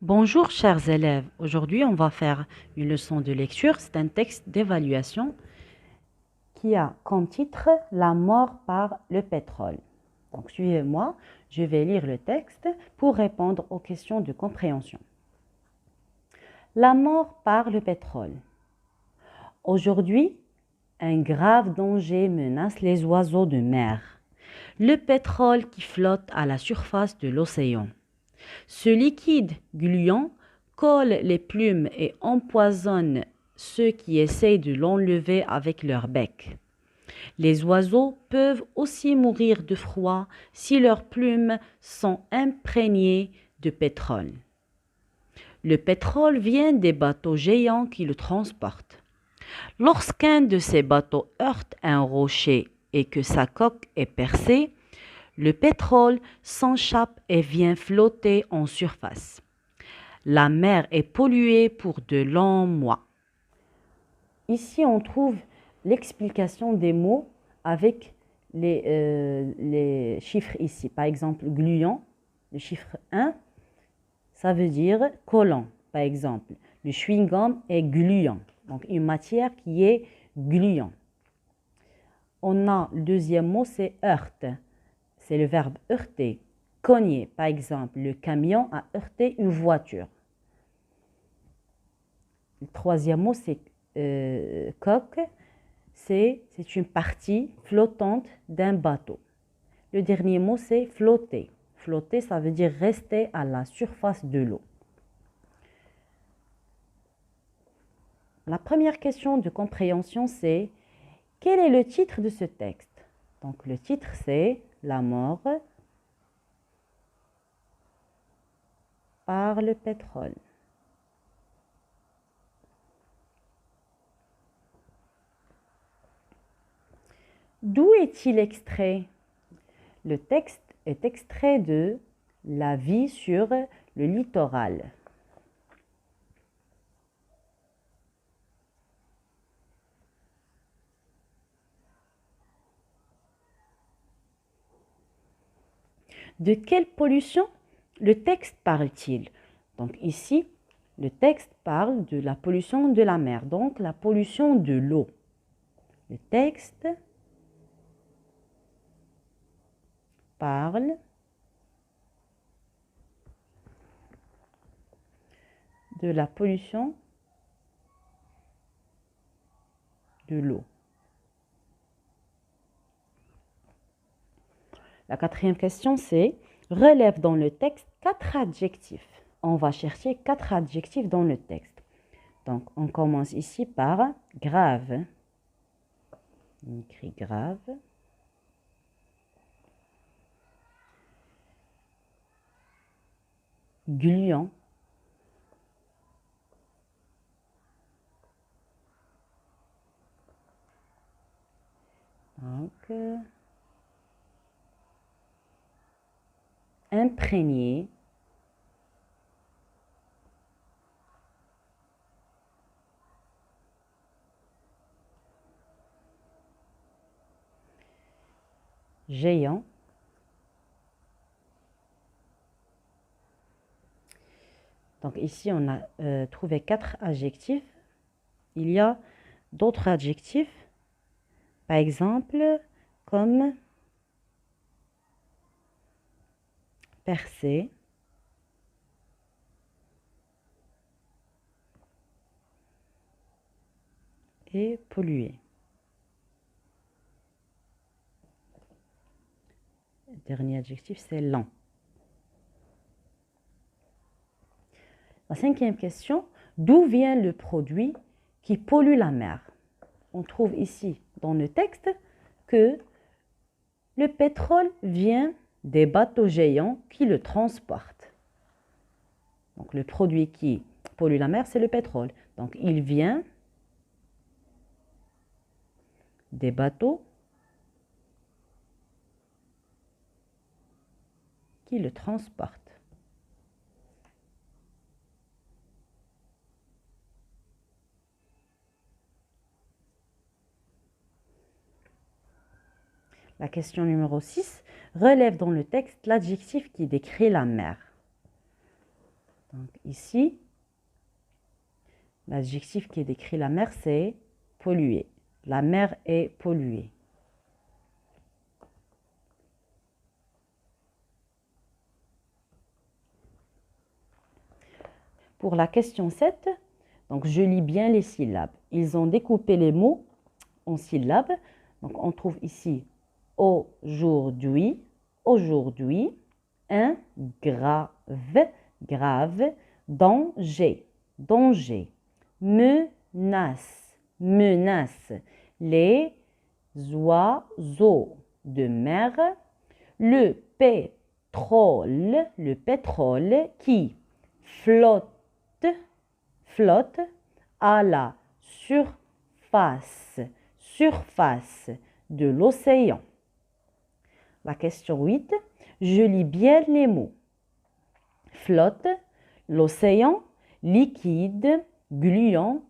Bonjour chers élèves, aujourd'hui on va faire une leçon de lecture, c'est un texte d'évaluation qui a comme titre La mort par le pétrole. Donc suivez-moi, je vais lire le texte pour répondre aux questions de compréhension. La mort par le pétrole. Aujourd'hui, un grave danger menace les oiseaux de mer. Le pétrole qui flotte à la surface de l'océan. Ce liquide gluant colle les plumes et empoisonne ceux qui essayent de l'enlever avec leur bec. Les oiseaux peuvent aussi mourir de froid si leurs plumes sont imprégnées de pétrole. Le pétrole vient des bateaux géants qui le transportent. Lorsqu'un de ces bateaux heurte un rocher et que sa coque est percée, le pétrole s'échappe et vient flotter en surface. La mer est polluée pour de longs mois. Ici, on trouve l'explication des mots avec les chiffres ici. Par exemple, gluant, le chiffre 1, ça veut dire collant. Par exemple, le chewing-gum est gluant, donc une matière qui est gluant. On a le deuxième mot, c'est heurte. C'est le verbe heurter. Cogner, par exemple, le camion a heurté une voiture. Le troisième mot, c'est coque. C'est une partie flottante d'un bateau. Le dernier mot, c'est flotter. Flotter, ça veut dire rester à la surface de l'eau. La première question de compréhension, c'est quel est le titre de ce texte? Donc, le titre, c'est La mort par le pétrole. D'où est-il extrait? Le texte est extrait de La vie sur le littoral. De quelle pollution le texte parle-t-il? Donc ici, le texte parle de la pollution de la mer, donc la pollution de l'eau. Le texte parle de la pollution de l'eau. La quatrième question, c'est relève dans le texte 4 adjectifs. On va chercher 4 adjectifs dans le texte. Donc, on commence ici par grave. On écrit grave. Gluant. Donc, imprégné. Géant. Donc ici, on a trouvé 4 adjectifs. Il y a d'autres adjectifs, par exemple, comme percé, et pollué. Le dernier adjectif, c'est lent. La cinquième question, d'où vient le produit qui pollue la mer? On trouve ici dans le texte que le pétrole vient des bateaux géants qui le transportent. Donc le produit qui pollue la mer, c'est le pétrole. Donc il vient des bateaux qui le transportent. La question numéro 6 relève dans le texte l'adjectif qui décrit la mer. Donc ici, l'adjectif qui décrit la mer, c'est pollué. La mer est polluée. Pour la question 7, donc je lis bien les syllabes. Ils ont découpé les mots en syllabes. Donc on trouve ici aujourd'hui, aujourd'hui, un, grave, grave, danger, danger, menace, menace, les oiseaux de mer, le pétrole qui flotte, flotte à la surface, surface de l'océan. La question 8, je lis bien les mots. Flotte, l'océan, liquide, gluant,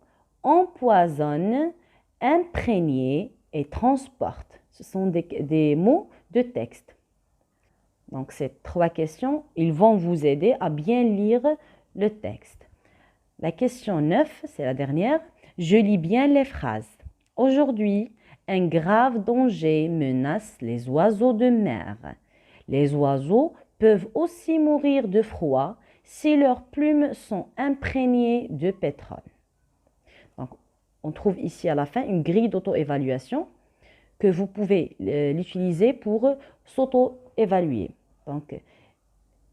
empoisonne, imprégné et transporte. Ce sont des mots de texte. Donc, ces 3 questions, ils vont vous aider à bien lire le texte. La question 9, c'est la dernière. Je lis bien les phrases. Aujourd'hui, un grave danger menace les oiseaux de mer. Les oiseaux peuvent aussi mourir de froid si leurs plumes sont imprégnées de pétrole. Donc, on trouve ici à la fin une grille d'auto-évaluation que vous pouvez l'utiliser pour s'auto-évaluer. Donc,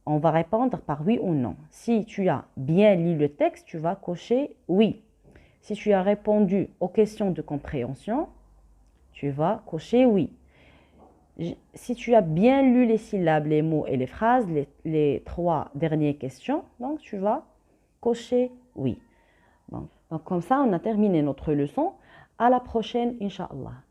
on va répondre par oui ou non. Si tu as bien lu le texte, tu vas cocher oui. Si tu as répondu aux questions de compréhension, tu vas cocher oui. Si tu as bien lu les syllabes, les mots et les phrases, les 3 dernières questions, donc tu vas cocher oui. Donc comme ça, on a terminé notre leçon. À la prochaine, Inch'Allah.